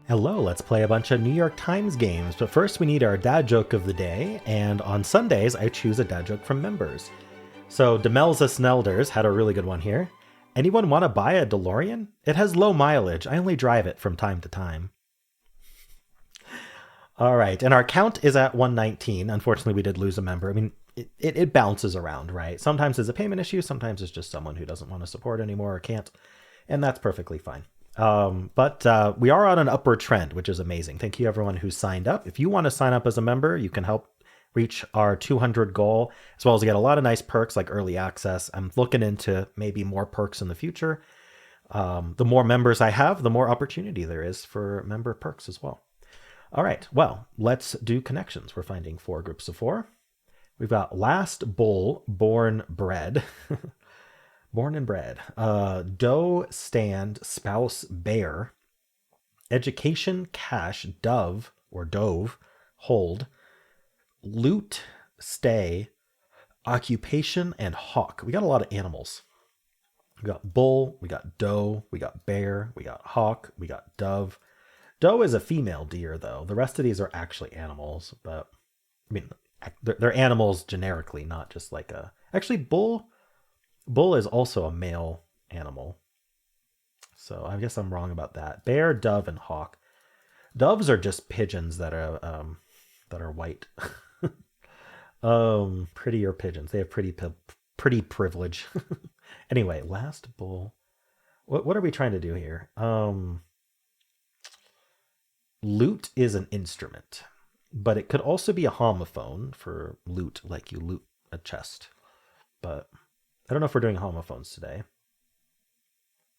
Hello, let's play a bunch of New York Times games, but first we need our dad joke of the day, and on Sundays I choose a dad joke from members. So Demelza Snelders had a really good one here. Anyone want to buy a DeLorean? It has low mileage. I only drive it from time to time. All right, and our count is at 119. Unfortunately, we did lose a member. I mean, it bounces around, right? Sometimes it's a payment issue, sometimes it's just someone who doesn't want to support anymore or can't, and that's perfectly fine. But we are on an upward trend, which is amazing. Thank you everyone who signed up. If you want to sign up as a member, you can help reach our 200 goal, as well as get a lot of nice perks like early access. I'm looking into maybe more perks in the future. The more members I have, the more opportunity there is for member perks as well. All right, well, let's do connections. We're finding 4 groups of 4. We've got last bull, born bred. Born and bred. Doe, stand, spouse, bear. Education, cash, dove, or dove, hold. Loot, stay. Occupation, and hawk. We got a lot of animals. We got bull, we got doe, we got bear, we got hawk, we got dove. Doe is a female deer, though. The rest of these are actually animals, but I mean, they're animals generically, not just like a. Actually, bull is also a male animal. So I guess I'm wrong about that. Bear, dove, and hawk. Doves are just pigeons that are white. Prettier pigeons. They have pretty privilege. Anyway, last bull. What are we trying to do here? Lute is an instrument, but it could also be a homophone for loot, like you loot a chest. But I don't know if we're doing homophones today.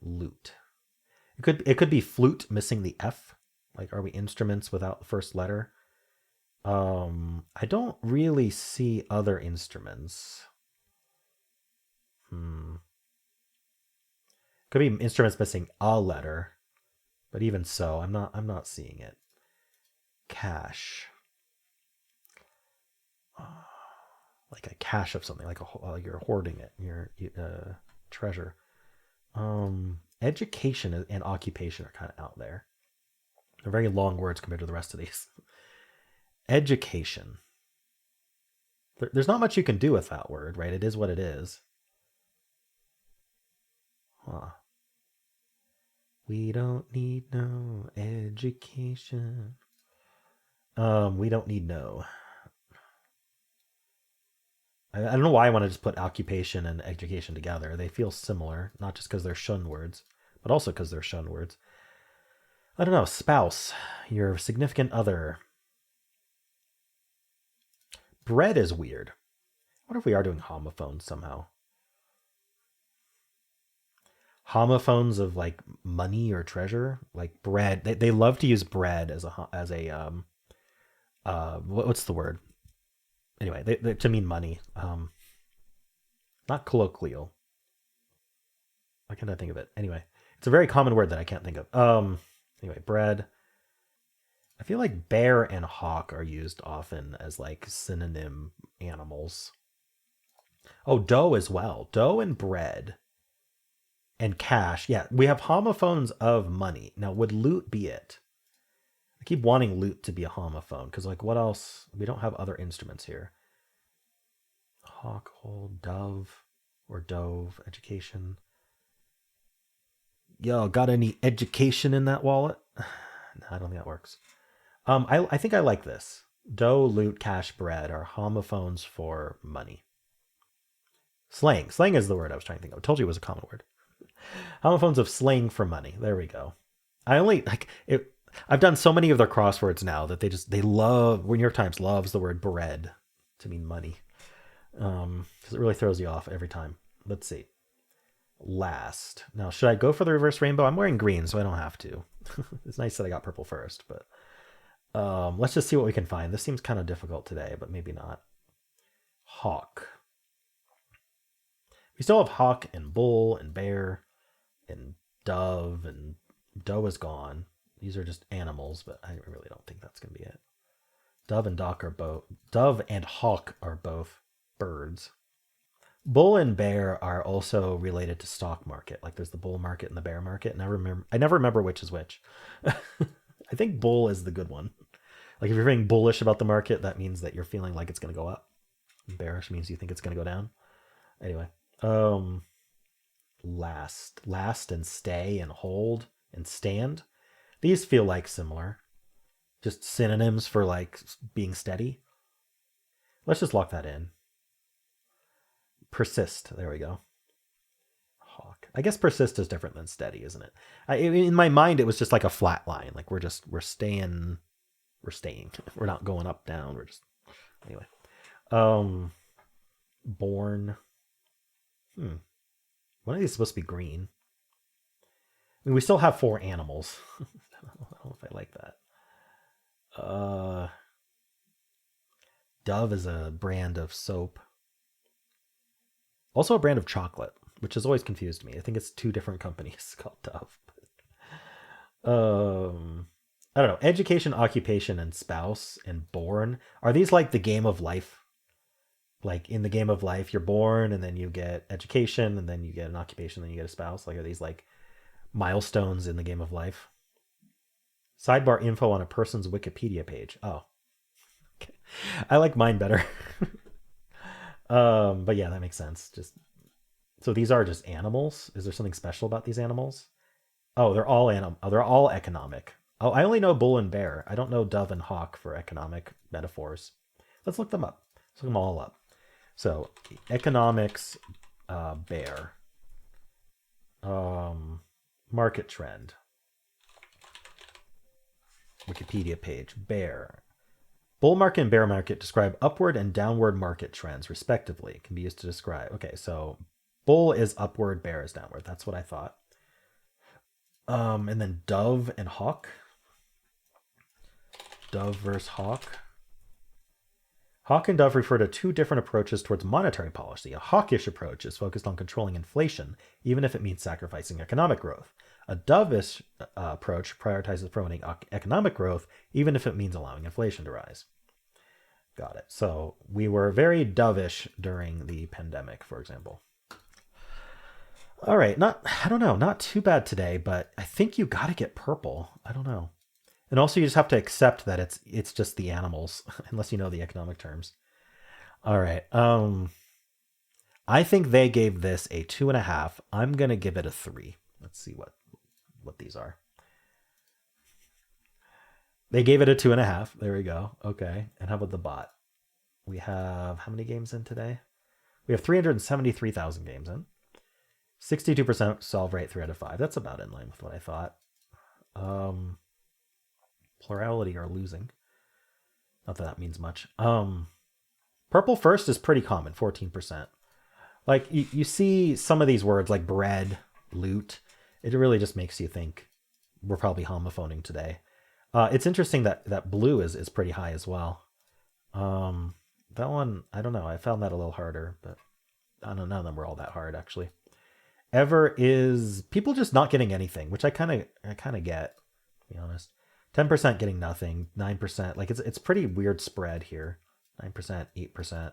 Lute. It could be flute missing the F. Like, are we instruments without the first letter? I don't really see other instruments. Could be instruments missing a letter, but even so, I'm not seeing it. Cache. Like a cache of something, like you're hoarding it, your treasure. Education and occupation are kind of out there. They're very long words compared to the rest of these. Education. There's not much you can do with that word, right? It is what it is. Huh. We don't need no education. We don't need no. I don't know why I want to just put occupation and education together. They feel similar, not just because they're shun words, but also because they're shun words. I don't know. Spouse, your significant other. Bread is weird. What if we are doing homophones somehow? Homophones of like money or treasure, like bread. They love to use bread as a what's the word? Anyway, they to mean money. Not colloquial. Why can't I think of it? Anyway, it's a very common word that I can't think of. Anyway, bread. I feel like bear and hawk are used often as like synonym animals. Oh, doe as well. Doe and bread and cash. Yeah, we have homophones of money. Now, would loot be it? I keep wanting loot to be a homophone because, like, what else? We don't have other instruments here. Hawk, hold, dove, or dove, education. Yo, got any education in that wallet? No, I don't think that works. I think I like this. Dough, loot, cash, bread are homophones for money. Slang. Slang is the word I was trying to think of. I told you it was a common word. Homophones of slang for money. There we go. I only like it. I've done so many of their crosswords now that they love. New York Times loves the word bread to mean money, because it really throws you off every time. Let's see. Last. Now, should I go for the reverse rainbow? I'm wearing green, so I don't have to. It's nice that I got purple first, but let's just see what we can find. This seems kind of difficult today, but maybe not. Hawk. We still have hawk and bull and bear and dove, and doe is gone. These are just animals, but I really don't think that's going to be it. Dove and hawk are both birds. Bull and bear are also related to stock market. Like there's the bull market and the bear market, and I never remember which is which. I think bull is the good one. Like if you're feeling bullish about the market, that means that you're feeling like it's going to go up. Bearish means you think it's going to go down. Anyway, last and stay and hold and stand. These feel like similar, just synonyms for like being steady. Let's just lock that in. Persist. There we go. Hawk. I guess persist is different than steady, isn't it? In my mind, it was just like a flat line. Like we're staying. We're not going up, down. We're just anyway. Born. One of these is supposed to be green. I mean, we still have 4 animals. I don't know if I like that. Dove is a brand of soap. Also a brand of chocolate, which has always confused me. I think it's 2 different companies called Dove. I don't know. Education, occupation, and spouse, and born. Are these like the game of life? Like in the game of life, you're born, and then you get education, and then you get an occupation, then you get a spouse. Like are these like milestones in the game of life? Sidebar info on a person's Wikipedia page. Oh, okay. I like mine better. But yeah, that makes sense. Just so these are just animals. Is there something special about these animals? Oh, they're all they're all economic. Oh, I only know bull and bear. I don't know dove and hawk for economic metaphors. Let's look them up. Let's look them all up. So economics, bear. Market trend. Wikipedia page. Bear. Bull market and bear market describe upward and downward market trends, respectively. It can be used to describe. Okay, so bull is upward, bear is downward. That's what I thought. And then dove and hawk. Dove versus hawk. Hawk and dove refer to 2 different approaches towards monetary policy. A hawkish approach is focused on controlling inflation, even if it means sacrificing economic growth. A dovish approach prioritizes promoting economic growth, even if it means allowing inflation to rise. Got it. So we were very dovish during the pandemic, for example. All right, I don't know, not too bad today, but I think you got to get purple. I don't know. And also you just have to accept that it's just the animals, unless you know the economic terms. All right. I think they gave this a 2.5. I'm going to give it a 3. Let's see what these are. They gave it a 2.5. There we go. Okay. And how about the bot? We have how many games in today? We have 373,000 games in. 62% solve rate, 3 out of 5. That's about in line with what I thought. Plurality are losing. Not that means much. Purple first is pretty common, 14%. Like you see some of these words like bread, loot. It really just makes you think we're probably homophoning today. It's interesting that blue is pretty high as well. That one, I don't know. I found that a little harder, but I don't know. None of them were all that hard actually. Ever is people just not getting anything, which I kind of get, to be honest. 10% getting nothing, 9%. Like it's pretty weird spread here. 9%, 8%.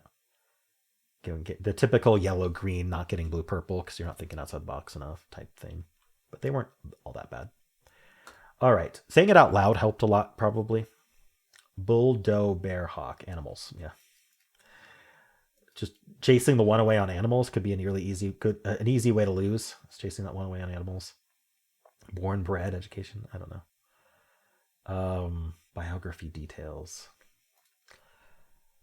The typical yellow, green, not getting blue, purple because you're not thinking outside the box enough type thing. But they weren't all that bad. All right. Saying it out loud helped a lot, probably. Bull, doe, bear, hawk, animals. Yeah. Just chasing the one away on animals could be an easy way to lose. It's chasing that one away on animals. Born, bred, education. I don't know. Biography details.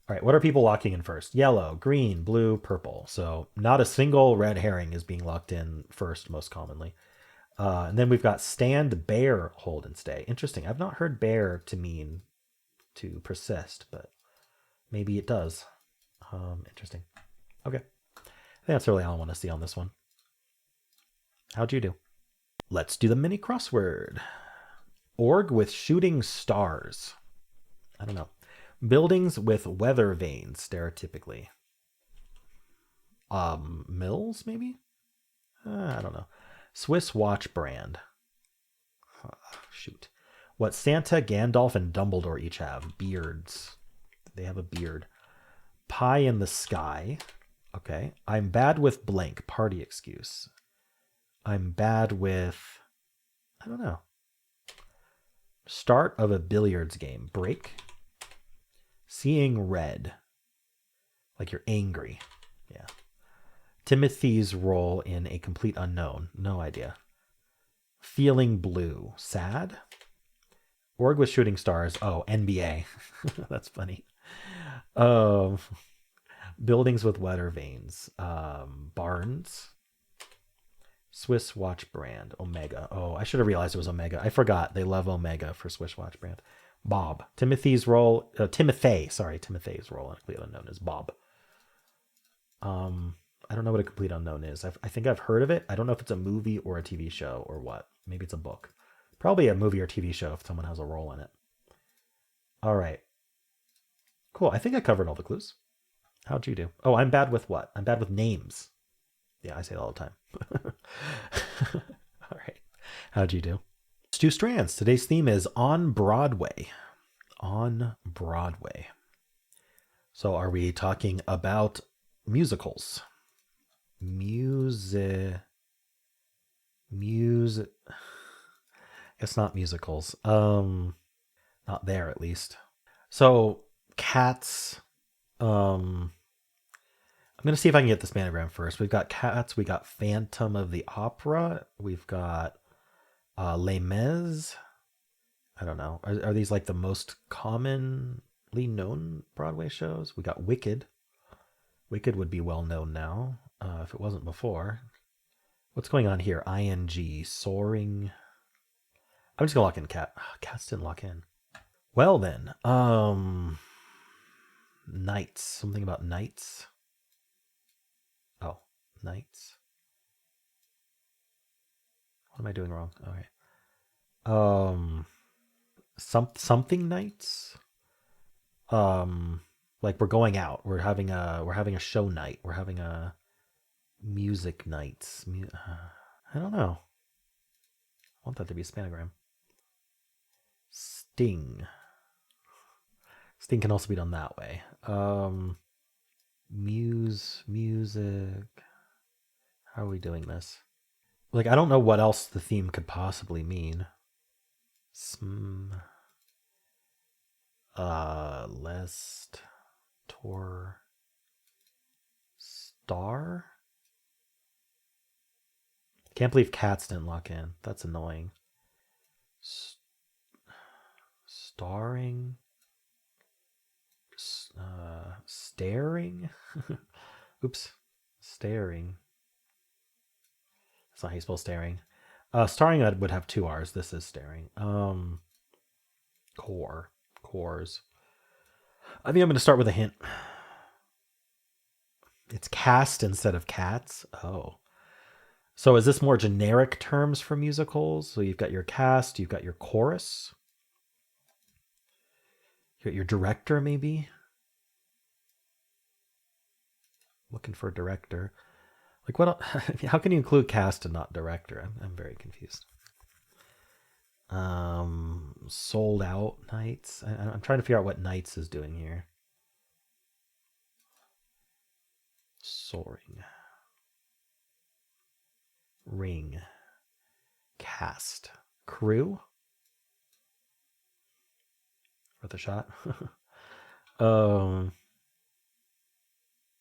All right, what are people locking in first? Yellow, green, blue, purple. So not a single red herring is being locked in first most commonly. And then we've got stand, bear, hold, and stay. Interesting. I've not heard bear to mean to persist, but maybe it does. Interesting. Okay. I think that's really all I want to see on this one. How'd you do? Let's do the mini crossword. Org with shooting stars. I don't know. Buildings with weather vanes, stereotypically. Mills, maybe? I don't know. Swiss watch brand. Shoot. What Santa, Gandalf, and Dumbledore each have. Beards. They have a beard. Pie in the sky. Okay. I'm bad with blank. Party excuse. I'm bad with... I don't know. Start of a billiards game. Break. Seeing red. Like you're angry. Yeah. Timothy's role in A Complete Unknown. No idea. Feeling blue. Sad. Org with shooting stars. Oh, NBA. That's funny. Buildings with weather vanes. Barns. Swiss watch brand. Omega. Oh, I should have realized it was Omega. I forgot. They love Omega for Swiss watch brand. Bob. Timothy's role. Timothy's role in Complete Unknown is Bob. I don't know what a Complete Unknown is. I think I've heard of it. I don't know if it's a movie or a TV show or what. Maybe it's a book. Probably a movie or TV show if someone has a role in it. All right. Cool. I think I covered all the clues. How'd you do? Oh, I'm bad with what? I'm bad with names. Yeah, I say it all the time. All right. How'd you do? Let's do Strands. Today's theme is on Broadway. On Broadway. So are we talking about musicals? Music. It's not musicals. Not there at least. So Cats. I'm gonna see if I can get this anagram first. We've got Cats. We got Phantom of the Opera. We've got Les Mis. I don't know. Are these like the most commonly known Broadway shows? We got Wicked. Wicked would be well known now, if it wasn't before. What's going on here? ING, soaring. I'm just gonna lock in Cat. Cats didn't lock in. Well then, Knights. Something about Knights. Oh, Knights. What am I doing wrong? Okay. Something Knights. Like we're going out. We're having a show night. We're having a music nights. I don't know. I want that to be a spanagram. Sting. Sting can also be done that way. Music. How are we doing this? Like, I don't know what else the theme could possibly mean. Lest. Tor. Star? Can't believe Cats didn't lock in. That's annoying. Starring. Staring. Oops. Staring. That's not how you spell staring. Starring would have two R's. This is staring. Cores. I think I'm going to start with a hint. It's cast instead of cats. Oh. So is this more generic terms for musicals? So you've got your cast, you've got your chorus. You got your director, maybe? Looking for a director. Like what? How can you include cast and not director? I'm very confused. Sold out nights. I'm trying to figure out what nights is doing here. Soaring. Ring. Cast. Crew. Worth a shot. I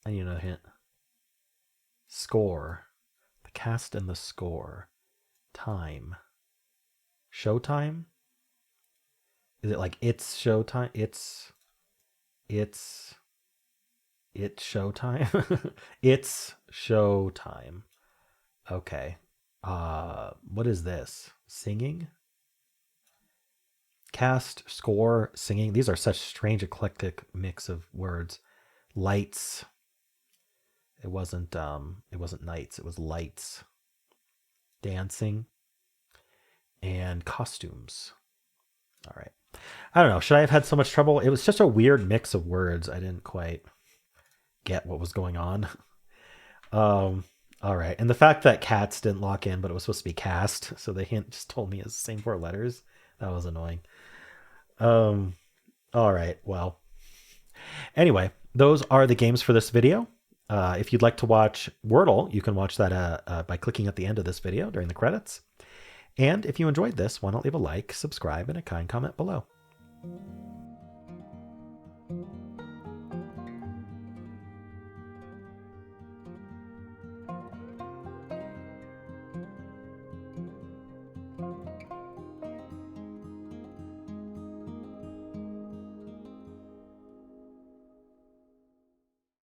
need another hint. Score. The cast and the score. Time. Showtime? Is it like it's showtime? It's showtime? It's showtime. Okay. What is this? Singing? Cast, score, singing. These are such strange eclectic mix of words. Lights. It wasn't nights, it was lights. Dancing. And costumes. All right. I don't know. Should I have had so much trouble? It was just a weird mix of words. I didn't quite get what was going on. All right. And the fact that cats didn't lock in, but it was supposed to be cast, so the hint just told me it's the same 4 letters. That was annoying. All right. Well, anyway, those are the games for this video. If you'd like to watch Wordle, you can watch that by clicking at the end of this video during the credits. And if you enjoyed this, why not leave a like, subscribe, and a kind comment below.